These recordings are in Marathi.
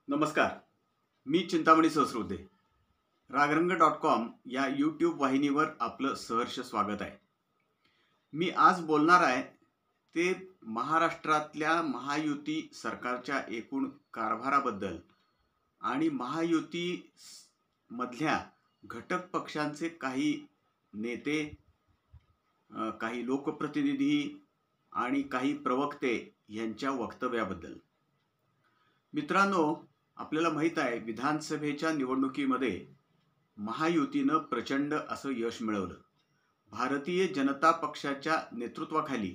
नमस्कार. मी चिंतामणी सहस्रबुद्धे. रागरंग.com या यूट्यूब वाहिनीवर आपलं सहर्ष स्वागत आहे. मी आज बोलणार आहे ते महाराष्ट्रातल्या महायुती सरकारच्या एकूण कारभाराबद्दल आणि महायुती मधल्या घटक पक्षांचे काही नेते, काही लोकप्रतिनिधी आणि काही प्रवक्ते यांच्या वक्तव्याबद्दल. मित्रांनो, आपल्याला माहित आहे विधानसभेच्या निवडणुकीमध्ये महायुतीनं प्रचंड असं यश मिळवलं. भारतीय जनता पक्षाच्या नेतृत्वाखाली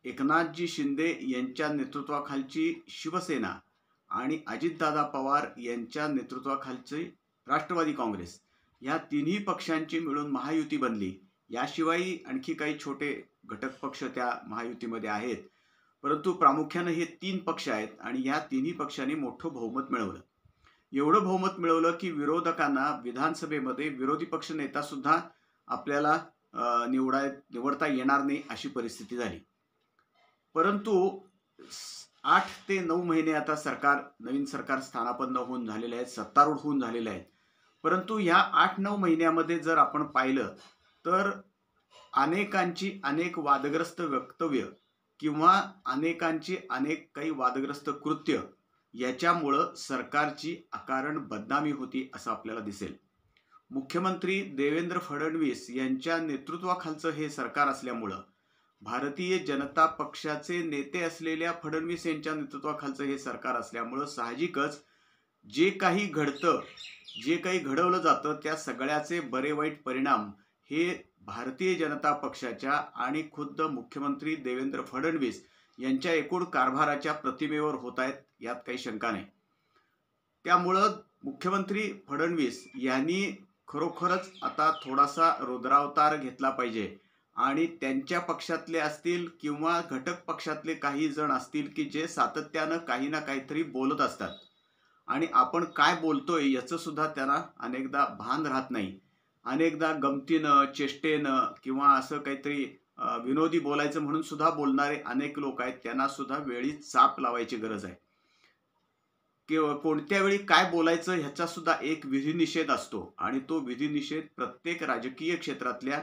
एकनाथजी शिंदे यांच्या नेतृत्वाखालची शिवसेना आणि अजितदादा पवार यांच्या नेतृत्वाखालची राष्ट्रवादी काँग्रेस या तिन्ही पक्षांची मिळून महायुती बनली. याशिवाय आणखी काही छोटे घटक पक्ष त्या महायुतीमध्ये आहेत, परंतु प्रामुख्याने हे 3 पक्ष आहेत आणि या तिन्ही पक्षांनी मोठं बहुमत मिळवलं. एवढं बहुमत मिळवलं की विरोधकांना विधानसभेमध्ये विरोधी पक्ष नेता सुद्धा आपल्याला निवडता येणार नाही अशी परिस्थिती झाली. परंतु 8 ते 9 महिने आता नवीन सरकार स्थानापन्न होऊन झालेले आहेत, सत्तारूढ होऊन झालेले आहेत. परंतु या 8-9 महिन्यामध्ये जर आपण पाहिलं तर अनेकांची अनेक वादग्रस्त वक्तव्य किंवा अनेकांची अनेक काही वादग्रस्त कृत्य याच्यामुळं सरकारची अकारण बदनामी होती असं आपल्याला दिसेल. मुख्यमंत्री देवेंद्र फडणवीस यांच्या नेतृत्वाखालचं हे सरकार असल्यामुळं, भारतीय जनता पक्षाचे नेते असलेल्या फडणवीस यांच्या नेतृत्वाखालचं हे सरकार असल्यामुळं साहजिकच जे काही घडतं, जे काही घडवलं जातं त्या सगळ्याचे बरे वाईट परिणाम हे भारतीय जनता पक्षाच्या आणि खुद्द मुख्यमंत्री देवेंद्र फडणवीस यांच्या एकूण कारभाराच्या प्रतिमेवर होत आहेत, यात काही शंका नाही. त्यामुळं मुख्यमंत्री फडणवीस यांनी खरोखरच आता थोडासा रुद्रावतार घेतला पाहिजे आणि त्यांच्या पक्षातले असतील किंवा घटक पक्षातले काही जण असतील की जे सातत्यानं काही ना काहीतरी बोलत असतात आणि आपण काय बोलतोय याचं सुद्धा त्यांना अनेकदा भान राहत नाही. अनेकदा गमतीनं, चेष्टेनं किंवा असं काहीतरी विनोदी बोलायचं म्हणून सुद्धा बोलणारे अनेक लोक आहेत. त्यांना सुद्धा वेळी चाप लावायची गरज आहे. किंवा कोणत्या वेळी काय बोलायचं ह्याचा सुद्धा एक विधिनिषेध असतो आणि तो विधिनिषेध प्रत्येक राजकीय क्षेत्रातल्या,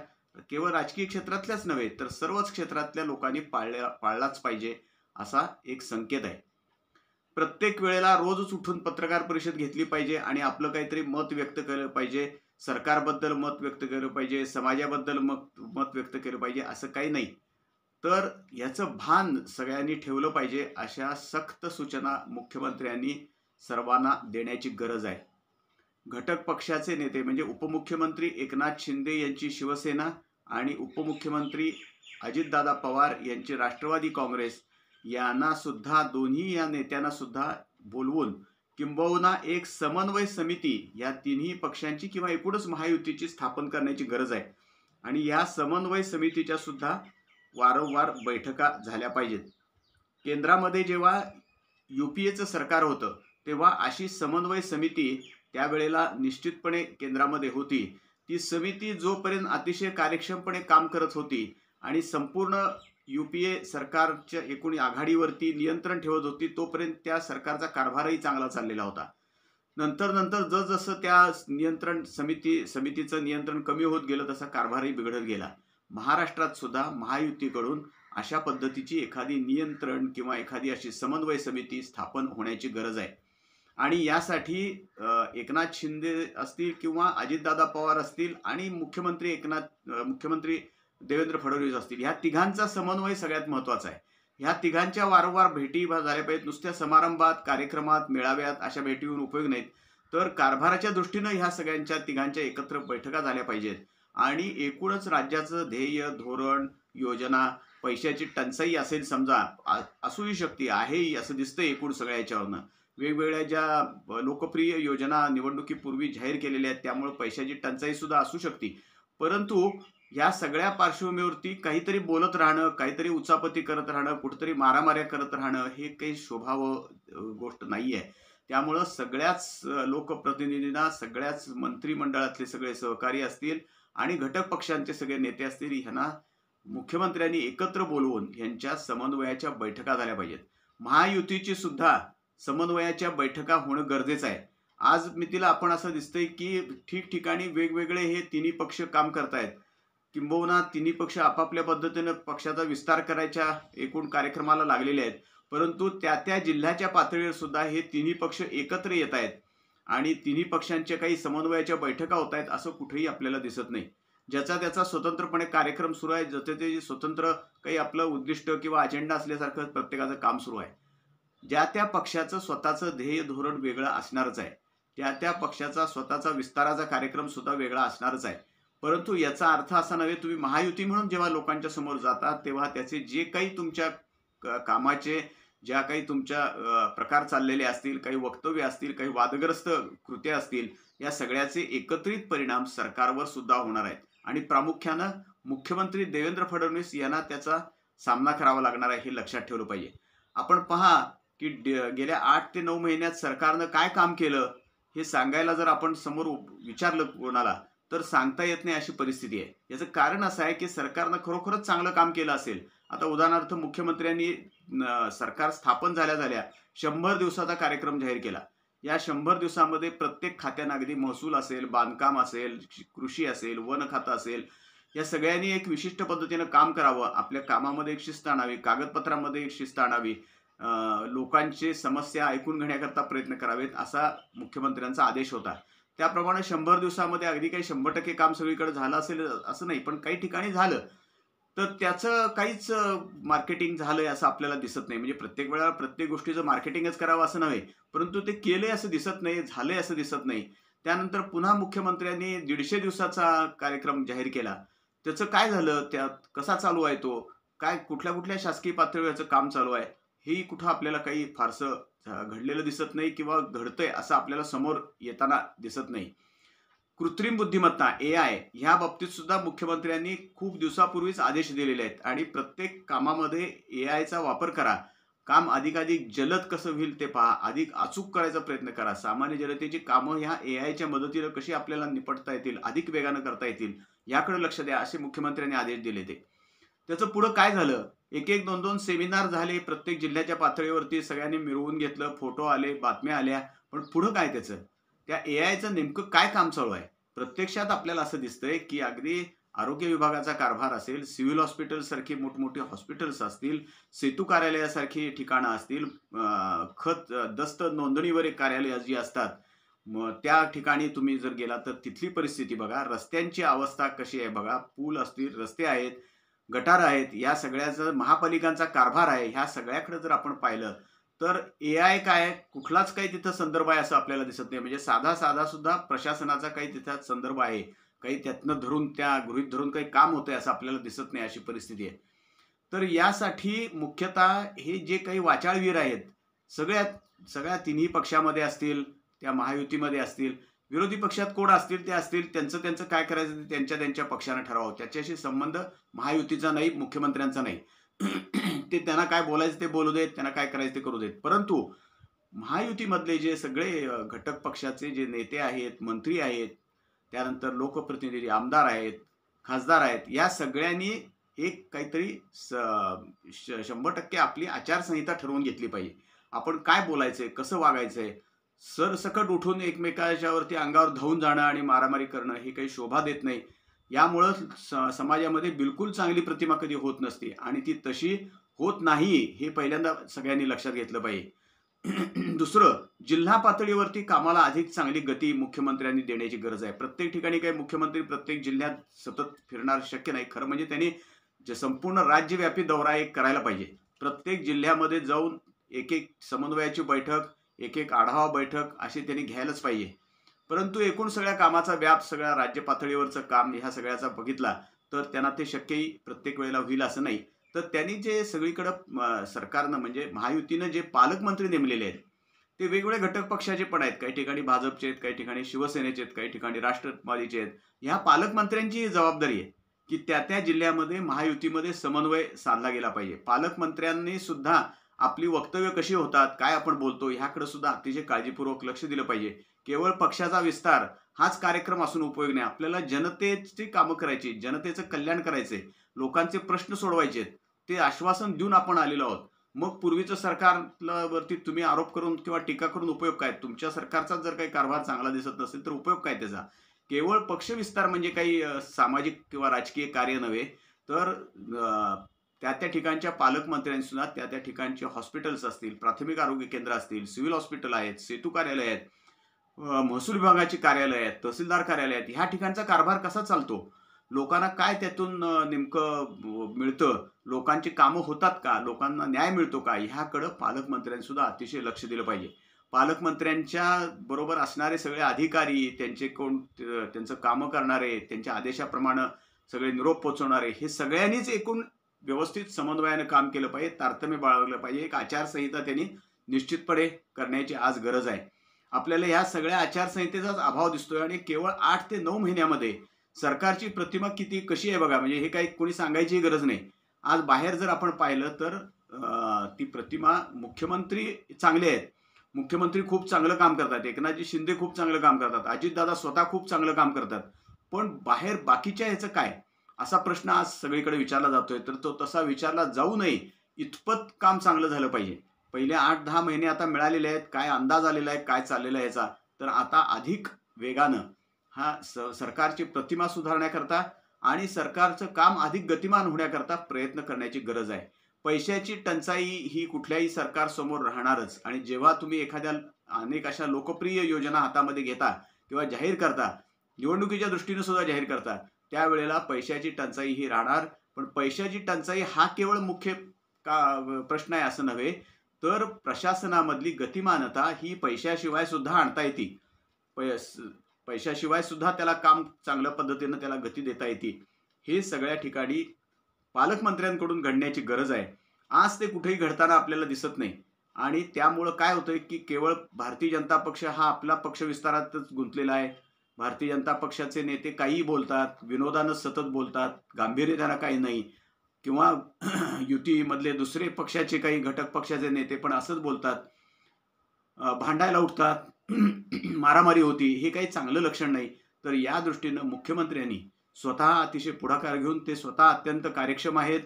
केवळ राजकीय क्षेत्रातल्याच नव्हे तर सर्वच क्षेत्रातल्या लोकांनी पाळलाच पाहिजे असा एक संकेत आहे. प्रत्येक वेळेला रोजच उठून पत्रकार परिषद घेतली पाहिजे आणि आपलं काहीतरी मत व्यक्त केलं पाहिजे, सरकारबद्दल मत व्यक्त केलं पाहिजे, समाजाबद्दल मत व्यक्त केलं पाहिजे असं काही नाही. तर याचं भान सगळ्यांनी ठेवलं पाहिजे अशा सक्त सूचना मुख्यमंत्र्यांनी सर्वांना देण्याची गरज आहे. घटक पक्षाचे नेते म्हणजे उपमुख्यमंत्री एकनाथ शिंदे यांची शिवसेना आणि उपमुख्यमंत्री अजितदादा पवार यांची राष्ट्रवादी काँग्रेस यांना सुद्धा, दोन्ही या नेत्यांना सुद्धा बोलवून किंबहुना एक समन्वय समिती या तिन्ही पक्षांची किंवा एकूणच महायुतीची स्थापन करण्याची गरज आहे आणि या समन्वय समितीच्या सुद्धा वारंवार बैठका झाल्या पाहिजेत. केंद्रामध्ये जेव्हा UPAचं सरकार होतं तेव्हा अशी समन्वय समिती त्यावेळेला निश्चितपणे केंद्रामध्ये होती. ती समिती जोपर्यंत अतिशय कार्यक्षमपणे काम करत होती आणि संपूर्ण UPA सरकारच्या एकूण आघाडीवरती नियंत्रण ठेवत होती तोपर्यंत त्या सरकारचा कारभारही चांगला चाललेला होता. नंतर जसं त्या समितीचं नियंत्रण कमी होत गेलं तसा कारभारही बिघडत गेला. महाराष्ट्रात सुद्धा महायुतीकडून अशा पद्धतीची एखादी नियंत्रण किंवा एखादी अशी समन्वय समिती स्थापन होण्याची गरज आहे आणि यासाठी एकनाथ शिंदे असतील किंवा अजितदादा पवार असतील आणि मुख्यमंत्री देवेंद्र फडणवीस असतील, ह्या तिघांचा समन्वय सगळ्यात महत्त्वाचा आहे. ह्या तिघांच्या वारंवार भेटी झाल्या पाहिजेत. नुसत्या समारंभात, कार्यक्रमात, मेळाव्यात अशा भेटी होऊन उपयोग नाहीत. तर कारभाराच्या दृष्टीनं ह्या सगळ्यांच्या तिघांच्या एकत्र बैठका झाल्या पाहिजेत आणि एकूणच राज्याचं ध्येय, धोरण, योजना, पैशाची टंचाई असेल समजा, असूही शकते, आहेही असं दिसतं एकूण सगळ्या याच्यावरनं. वेगवेगळ्या ज्या लोकप्रिय योजना निवडणुकीपूर्वी जाहीर केलेल्या आहेत त्यामुळे पैशाची टंचाई सुद्धा असू शकते. परंतु या सगळ्या पार्श्वभूमीवरती काहीतरी बोलत राहणं, काहीतरी उचापती करत राहणं, कुठेतरी मारामाऱ्या करत राहणं हे काही शोभावं गोष्ट नाही आहे. त्यामुळं सगळ्याच लोकप्रतिनिधींना, सगळ्याच मंत्रिमंडळातले सगळे सहकारी असतील आणि घटक पक्षांचे सगळे नेते असतील, ह्यांना मुख्यमंत्र्यांनी एकत्र बोलवून यांच्या समन्वयाच्या बैठका झाल्या पाहिजेत. महायुतीची सुद्धा समन्वयाच्या बैठका होणं गरजेचं आहे. आज मितीला आपण असं दिसतंय की ठिकठिकाणी वेगवेगळे हे तिन्ही पक्ष काम करतायत. किंबहुना तिन्ही पक्ष आपापल्या पद्धतीनं पक्षाचा विस्तार करायच्या एकूण कार्यक्रमाला लागलेले आहेत. परंतु त्या जिल्ह्याच्या पातळीवर सुद्धा हे तिन्ही पक्ष एकत्र येत आहेत आणि तिन्ही पक्षांच्या काही समन्वयाच्या बैठका होत आहेत असं कुठेही आपल्याला दिसत नाही. ज्याचा त्याचा स्वतंत्रपणे कार्यक्रम सुरू आहे, ज्याचे ते स्वतंत्र काही आपलं उद्दिष्ट किंवा अजेंडा असल्यासारखं प्रत्येकाचं काम सुरू आहे. ज्या त्या पक्षाचं स्वतःचं ध्येय धोरण वेगळं असणारच आहे. त्या पक्षाचा स्वतःचा विस्ताराचा कार्यक्रम सुद्धा वेगळा असणारच आहे. परंतु याचा अर्थ असा नव्हे, तुम्ही महायुती म्हणून जेव्हा लोकांच्या समोर जाता तेव्हा त्याचे जे काही तुमच्या कामाचे ज्या काही तुमच्या प्रकार चाललेले असतील, काही वक्तव्य असतील, काही वादग्रस्त कृत्या असतील, या सगळ्याचे एकत्रित परिणाम सरकारवर सुद्धा होणार आहेत आणि प्रामुख्यानं मुख्यमंत्री देवेंद्र फडणवीस यांना त्याचा सामना करावा लागणार आहे, हे लक्षात ठेवलं पाहिजे. आपण पहा की गेल्या 8 ते 9 महिन्यात सरकारनं काय काम केलं हे सांगायला जर आपण समोर विचारलं कोणाला तर सांगता येत नाही अशी परिस्थिती आहे. याचं कारण असं आहे की सरकारनं खरोखरच चांगलं काम केलं असेल. आता उदाहरणार्थ मुख्यमंत्र्यांनी सरकार स्थापन झाल्या 100 दिवसाचा कार्यक्रम जाहीर केला. या 100 दिवसामध्ये प्रत्येक खात्यानं अगदी महसूल असेल, बांधकाम असेल, कृषी असेल, वन खातं असेल, या सगळ्यांनी एक विशिष्ट पद्धतीनं काम करावं. आपल्या कामामध्ये एक शिस्त आणावी, कागदपत्रामध्ये एक शिस्त आणावी, लोकांची समस्या ऐकून घेण्याकरता प्रयत्न करावेत असा मुख्यमंत्र्यांचा आदेश होता. त्याप्रमाणे 100 दिवसामध्ये अगदी काही 100% काम सगळीकडे झालं असेल असं नाही, पण काही ठिकाणी झालं. तर त्याचं काहीच मार्केटिंग झालंय असं आपल्याला दिसत नाही. म्हणजे प्रत्येक वेळेला प्रत्येक गोष्टीचं मार्केटिंगच करावं असं नव्हे, परंतु ते केलंय असं दिसत नाही, झालंय असं दिसत नाही. त्यानंतर पुन्हा मुख्यमंत्र्यांनी 150 दिवसाचा कार्यक्रम जाहीर केला. त्याचं काय झालं, त्यात कसा चालू आहे तो, काय कुठल्या कुठल्या शासकीय पातळीवरचं काम चालू आहे, हेही कुठं आपल्याला काही फारसं घडलेलं दिसत नाही किंवा घडतंय असं आपल्याला समोर येताना दिसत नाही. कृत्रिम बुद्धिमत्ता AI ह्या बाबतीत सुद्धा मुख्यमंत्र्यांनी खूप दिवसापूर्वीच आदेश दिलेले आहेत आणि प्रत्येक कामामध्ये AIचा वापर करा. काम अधिकाधिक जलद कसं होईल ते पहा, अधिक अचूक करायचा प्रयत्न करा. सामान्य जनतेची कामं ह्या AIच्या मदतीनं कशी आपल्याला निपटता येतील, अधिक वेगानं करता येतील याकडे लक्ष द्या असे मुख्यमंत्र्यांनी आदेश दिले. त्याचं पुढं काय झालं, 1-1, 2-2 सेमिनार झाले प्रत्येक जिल्ह्याच्या पातळीवरती, सगळ्यांनी मिळवून घेतलं, फोटो आले, बातम्या आल्या, पण पुढं काय त्याचं, त्या AIचं नेमकं काय काम चालू आहे? प्रत्यक्षात आपल्याला असं दिसतंय की अगदी आरोग्य विभागाचा कारभार असेल, सिव्हिल हॉस्पिटल सारखी मोठमोठी हॉस्पिटल्स असतील, सेतू कार्यालयासारखी ठिकाणं असतील, दस्त नोंदणीवर एक कार्यालय जी असतात, मग त्या ठिकाणी तुम्ही जर गेला तर तिथली परिस्थिती बघा, रस्त्यांची अवस्था कशी आहे बघा, पूल असतील, रस्ते आहेत, गटार आहेत, या सगळ्याचा महापालिकांचा कारभार आहे. ह्या सगळ्याकडे जर आपण पाहिलं तर AI काय कुठलाच काही तिथं संदर्भ आहे असं आपल्याला दिसत नाही. म्हणजे साधा सुद्धा प्रशासनाचा काही तिथं संदर्भ आहे, काही त्यातनं धरून गृहीत धरून काही काम होतंय असं आपल्याला दिसत नाही, अशी परिस्थिती आहे. तर यासाठी मुख्यतः हे जे काही वाचाळवीर आहेत, सगळ्या तिन्ही पक्षामध्ये असतील, त्या महायुतीमध्ये असतील, विरोधी पक्षात कोण असतील ते असतील, त्यांचं काय करायचं ते त्यांच्या पक्षानं ठरवावं. त्याच्याशी संबंध महायुतीचा नाही, मुख्यमंत्र्यांचा नाही. ते त्यांना काय बोलायचं ते बोलू देत, त्यांना काय करायचं ते करू देत. परंतु महायुतीमधले जे सगळे घटक पक्षाचे जे नेते आहेत, मंत्री आहेत, त्यानंतर लोकप्रतिनिधी, आमदार आहेत, खासदार आहेत, या सगळ्यांनी एक काहीतरी 100% आपली आचारसंहिता ठरवून घेतली पाहिजे. आपण काय बोलायचंय, कसं वागायचंय, सरसकट उठून एकमेकांच्यावरती अंगावर धावून जाणं आणि मारामारी करणं हे काही शोभा देत नाही. यामुळं समाजामध्ये बिलकुल चांगली प्रतिमा कधी होत नसते आणि ती तशी होत नाही हे पहिल्यांदा सगळ्यांनी लक्षात घेतलं पाहिजे. दुसरं, जिल्हा पातळीवरती कामाला अधिक चांगली गती मुख्यमंत्र्यांनी देण्याची गरज आहे. प्रत्येक ठिकाणी काही मुख्यमंत्री प्रत्येक जिल्ह्यात सतत फिरणार शक्य नाही. खरं म्हणजे त्यांनी जे संपूर्ण राज्यव्यापी दौरा एक करायला पाहिजे. प्रत्येक जिल्ह्यामध्ये जाऊन एक समन्वयाची बैठक, एक आढावा बैठक अशी त्यांनी घ्यायलाच पाहिजे. परंतु एकूण सगळ्या कामाचा व्याप, सगळ्या राज्य पातळीवरचं काम ह्या सगळ्याचा बघितला तर त्यांना ते शक्यही प्रत्येक वेळेला होईल असं नाही. तर त्यांनी जे सगळीकडं सरकारनं म्हणजे महायुतीनं जे पालकमंत्री नेमलेले आहेत ते वेगवेगळे घटक पक्षाचे पण आहेत. काही ठिकाणी भाजपचे आहेत, काही ठिकाणी शिवसेनेचे आहेत, काही ठिकाणी राष्ट्रवादीचे आहेत. ह्या पालकमंत्र्यांची जबाबदारी आहे की त्या जिल्ह्यामध्ये महायुतीमध्ये समन्वय साधला गेला पाहिजे. पालकमंत्र्यांनी सुद्धा आपली वक्तव्य कशी होतात, काय आपण बोलतो ह्याकडे सुद्धा अतिशय काळजीपूर्वक लक्ष दिलं पाहिजे. केवळ पक्षाचा विस्तार हाच कार्यक्रम असून उपयोग नाही. आपल्याला जनतेची कामं करायची, जनतेचं कल्याण करायचंय, लोकांचे प्रश्न सोडवायचे, ते आश्वासन देऊन आपण आलेलो आहोत. मग पूर्वीचं सरकारवरती तुम्ही आरोप करून किंवा टीका करून उपयोग काय? तुमच्या सरकारचा जर काही कारभार चांगला दिसत नसेल तर उपयोग काय त्याचा? केवळ पक्षविस्तार म्हणजे काही सामाजिक किंवा राजकीय कार्य नव्हे, तर त्या ठिकाणच्या पालकमंत्र्यांनी सुद्धा त्या ठिकाणचे हॉस्पिटल्स असतील, प्राथमिक आरोग्य केंद्र असतील, सिव्हिल हॉस्पिटल आहेत, सेतू कार्यालय आहेत, महसूल विभागाची कार्यालय आहेत, तहसीलदार कार्यालय आहेत, ह्या ठिकाणचा कारभार कसा चालतो? लोकांना काय त्यातून नेमकं मिळतं? लोकांची कामं होतात का? लोकांना न्याय मिळतो का? ह्याकडं पालकमंत्र्यांनी सुद्धा अतिशय लक्ष दिलं पाहिजे. पालकमंत्र्यांच्या बरोबर असणारे सगळे अधिकारी, त्यांचे त्यांचं कामं करणारे, त्यांच्या आदेशाप्रमाणे सगळे निरोप पोहोचवणारे, हे सगळ्यांनीच एकूण व्यवस्थित समन्वयानं काम केलं पाहिजे, तारतम्य बाळगलं पाहिजे. एक आचारसंहिता त्यांनी निश्चितपणे करण्याची आज गरज आहे. आपल्याला ह्या सगळ्या आचारसंहितेचाच अभाव दिसतोय आणि केवळ 8 ते 9 महिन्यामध्ये सरकारची प्रतिमा कशी आहे बघा. म्हणजे हे काही कोणी सांगायची गरज नाही. आज बाहेर जर आपण पाहिलं तर ती प्रतिमा, मुख्यमंत्री चांगले आहेत, मुख्यमंत्री खूप चांगलं काम करतात, एकनाथजी शिंदे खूप चांगलं काम करतात, अजितदादा स्वतः खूप चांगलं काम करतात, पण बाहेर बाकीच्या ह्याचं काय, असा प्रश्न आज सगळीकडे विचारला जातोय. तर तो तसा विचारला जाऊ नये इतपत काम चांगलं झालं पाहिजे. पहिले 8-10 महिने आता मिळालेले आहेत, काय अंदाज आलेला आहे, काय चाललेलं आहे याचा, तर आता अधिक वेगानं सरकारची प्रतिमा सुधारण्याकरता आणि सरकारचं काम अधिक गतिमान होण्याकरता प्रयत्न करण्याची गरज आहे. पैशाची टंचाई ही कुठल्याही सरकारसमोर राहणारच, आणि जेव्हा तुम्ही अनेक अशा लोकप्रिय योजना हातामध्ये घेता किंवा जाहीर करता, निवडणुकीच्या दृष्टीने सुद्धा जाहीर करता, त्यावेळेला पैशाची टंचाई ही राहणार. पण पैशाची टंचाई हा केवळ मुख्य प्रश्न आहे असं नव्हे, तर प्रशासनामधली गतिमानता ही पैशाशिवाय सुद्धा आणता येते. पैशाशिवाय सुद्धा त्याला काम चांगल्या पद्धतीनं त्याला गती देता येते. हे सगळ्या ठिकाणी पालकमंत्र्यांकडून घडण्याची गरज आहे. आज ते कुठेही घडताना आपल्याला दिसत नाही, आणि त्यामुळं काय होतंय की केवळ भारतीय जनता पक्ष हा आपला पक्ष विस्तारातच गुंतलेला आहे. भारतीय जनता पक्षाचे नेते काहीही बोलतात, विनोदानं सतत बोलतात, गांभीर्य त्यांना काही नाही. किंवा युतीमधले दुसरे पक्षाचे काही घटक पक्षाचे नेते पण असंच बोलतात, भांडायला उठतात, मारामारी होती. हे काही चांगलं लक्षण नाही. तर या दृष्टीनं मुख्यमंत्र्यांनी स्वतः अतिशय पुढाकार घेऊन, ते स्वतः अत्यंत कार्यक्षम आहेत,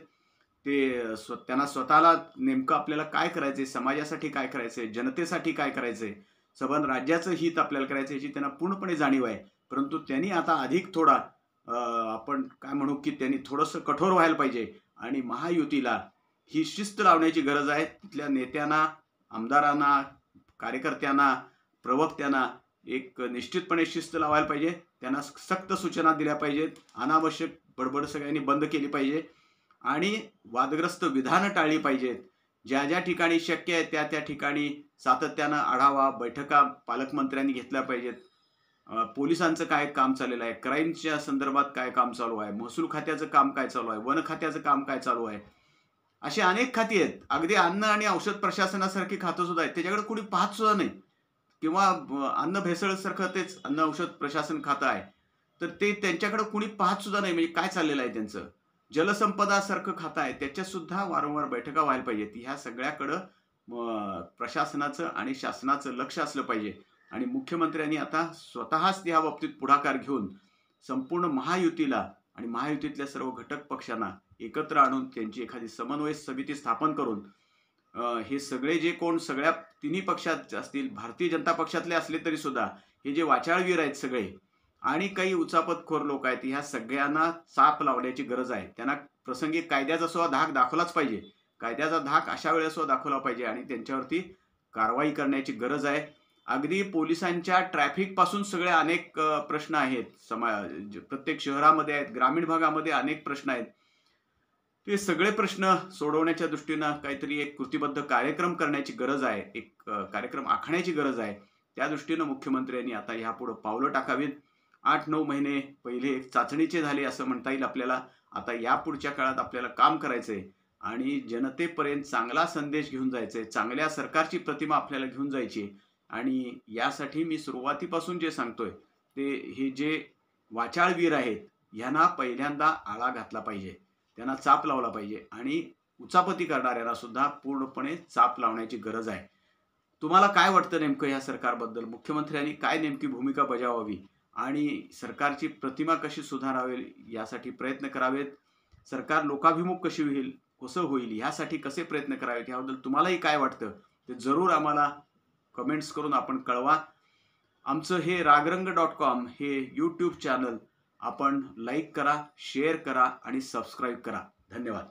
ते त्यांना स्वतःला नेमकं आपल्याला काय करायचंय, समाजासाठी काय करायचंय, जनतेसाठी काय करायचंय, सबंध राज्याचं हित आपल्याला करायचं याची त्यांना पूर्णपणे जाणीव आहे. परंतु त्यांनी आता अधिक थोडा आपण काय म्हणू की त्यांनी थोडंसं कठोर व्हायला पाहिजे, आणि महायुतीला ही शिस्त लावण्याची गरज आहे. तिथल्या नेत्यांना, आमदारांना, कार्यकर्त्यांना, प्रवक्त्यांना एक निश्चितपणे शिस्त लावायला पाहिजे. त्यांना सक्त सूचना दिल्या पाहिजेत. अनावश्यक बडबड सगळ्यांनी बंद केली पाहिजे आणि वादग्रस्त विधानं टाळली पाहिजेत. ज्या ठिकाणी शक्य आहे त्या ठिकाणी सातत्यानं आढावा बैठका पालकमंत्र्यांनी घेतल्या पाहिजेत. पोलिसांचं काय काम चाललेलं आहे, क्राईमच्या संदर्भात काय काम चालू आहे, महसूल खात्याचं काम काय चालू आहे, वन खात्याचं काम काय चालू आहे, अशी अनेक खाती आहेत. अगदी अन्न आणि औषध प्रशासनासारखी खातं सुद्धा आहेत, त्याच्याकडे कुणी पाहत सुद्धा नाही. किंवा अन्न भेसळसारखं तेच अन्न औषध प्रशासन खातं आहे, तर ते त्यांच्याकडे कुणी पाहत सुद्धा नाही. म्हणजे काय चाललेलं आहे त्यांचं. जलसंपदा सारखं खातं आहे, त्याच्यात सुद्धा वारंवार बैठका व्हायला पाहिजेत. ह्या सगळ्याकडं प्रशासनाचं आणि शासनाचं लक्ष असलं पाहिजे. आणि मुख्यमंत्र्यांनी आता स्वतःच या बाबतीत पुढाकार घेऊन संपूर्ण महायुतीला आणि महायुतीतल्या सर्व घटक पक्षांना एकत्र आणून त्यांची एखादी समन्वय समिती स्थापन करून हे सगळे जे कोण सगळ्या तिन्ही पक्षात असतील, भारतीय जनता पक्षातले असले तरी सुद्धा हे जे वाचाळवीर आहेत सगळे आणि काही उचापतखोर लोक आहेत, ह्या सगळ्यांना चाप लावण्याची गरज आहे. त्यांना प्रसंगी कायद्याचा सुद्धा धाक दाखवलाच पाहिजे. कायद्याचा धाक अशा वेळेस सुद्धा दाखवला पाहिजे आणि त्यांच्यावरती कारवाई करण्याची गरज आहे. अगदी पोलिसांच्या ट्रॅफिक पासून सगळे अनेक प्रश्न आहेत, प्रत्येक शहरामध्ये आहेत, ग्रामीण भागामध्ये अनेक प्रश्न आहेत. ते सगळे प्रश्न सोडवण्याच्या दृष्टीनं काहीतरी एक कृतीबद्ध कार्यक्रम करण्याची गरज आहे, एक कार्यक्रम आखण्याची गरज आहे. त्या दृष्टीनं मुख्यमंत्र्यांनी आता ह्यापुढे पावलं टाकावीत. 8-9 महिने पहिले चाचणीचे झाले असं म्हणता येईल आपल्याला. आता यापुढच्या काळात आपल्याला काम करायचंय आणि जनतेपर्यंत चांगला संदेश घेऊन जायचंय, चांगल्या सरकारची प्रतिमा आपल्याला घेऊन जायची. आणि यासाठी मी सुरुवातीपासून जे सांगतोय ते हे जे वाचाळवीर आहेत यांना पहिल्यांदा आळा घातला पाहिजे, त्यांना चाप लावला पाहिजे आणि उचापती करणाऱ्यांना सुद्धा पूर्णपणे चाप लावण्याची गरज आहे. तुम्हाला काय वाटतं नेमकं या सरकारबद्दल? मुख्यमंत्र्यांनी काय नेमकी भूमिका बजावावी आणि सरकारची प्रतिमा कशी सुधारावी यासाठी प्रयत्न करावेत? सरकार लोकाभिमुख कशी होईल, कसं होईल, ह्यासाठी कसे प्रयत्न करावेत, याबद्दल तुम्हालाही काय वाटतं ते जरूर आम्हाला कमेंट्स करून आपण कळवा. आमचं हे ragrang.com हे यूट्यूब चॅनल आपण लाईक करा, शेअर करा आणि सबस्क्राईब करा. धन्यवाद.